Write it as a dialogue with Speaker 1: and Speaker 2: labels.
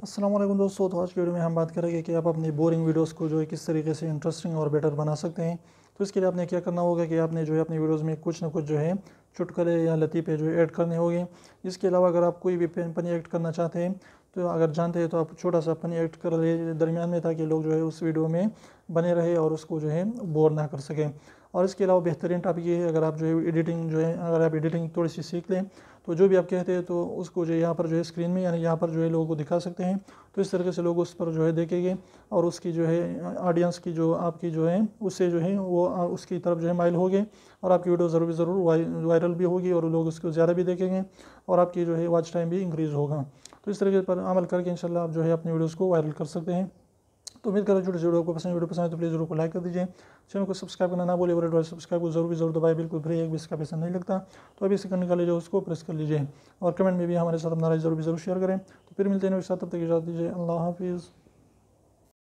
Speaker 1: अस्सलाम वालेकुम दोस्तों। तो आज की वीडियो में हम बात करेंगे कि आप अपनी बोरिंग वीडियोस को जो है किस तरीके से इंटरेस्टिंग और बेटर बना सकते हैं। तो इसके लिए आपने क्या करना होगा कि आपने जो है अपनी वीडियोस में कुछ ना कुछ जो है चुटकुले या लतीफ़े जो है ऐड करने होंगे। इसके अलावा अगर आप कोई भी फनी एक्ट करना चाहते हैं तो अगर जानते हैं तो आप छोटा सा फनी एक्ट कर ले दरमियान में, ताकि लोग जो है उस वीडियो में बने रहे और उसको जो है बोर ना कर सकें। और इसके अलावा बेहतरीन टॉपिक ये है, अगर आप जो है एडिटिंग जो है अगर आप एडिटिंग थोड़ी सी सीख लें तो जो भी आप कहते हैं तो उसको जो है यहाँ पर जो है स्क्रीन में यानी यहाँ पर जो है लोगों को दिखा सकते हैं। तो इस तरीके से लोग उस पर जो है देखेंगे और उसकी जो है ऑडियंस की जो आपकी जो है उससे जो है वो उसकी तरफ जो है माइल होंगे और आपकी वीडियो ज़रूर वायरल भी होगी और लोग उसको ज़्यादा भी देखेंगे और आपकी जो है वॉच टाइम भी इंक्रीज़ होगा। तो इस तरीके पर अमल करके इंशाल्लाह आप जो है अपनी वीडियोज़ को वायरल कर सकते हैं। तो उम्मीद करें छोटे वीडियो पसंद है तो प्लीज़ वीडियो को लाइक कर दीजिए। चैनल को सब्सक्राइब करना ना भूलिए और सब्सक्राइब को जरूर दबाए, बिल्कुल फ्री, एक भी इसका पैसा नहीं लगता। तो अभी सेकंड निकालिए जो उसको प्रेस कर लीजिए और कमेंट में भी हमारे साथ अपना राय जरूर शेयर करें। तो फिर मिलते हैं साथ, तब तक इजाज़त दीजिए। अल्लाह हाफिज़।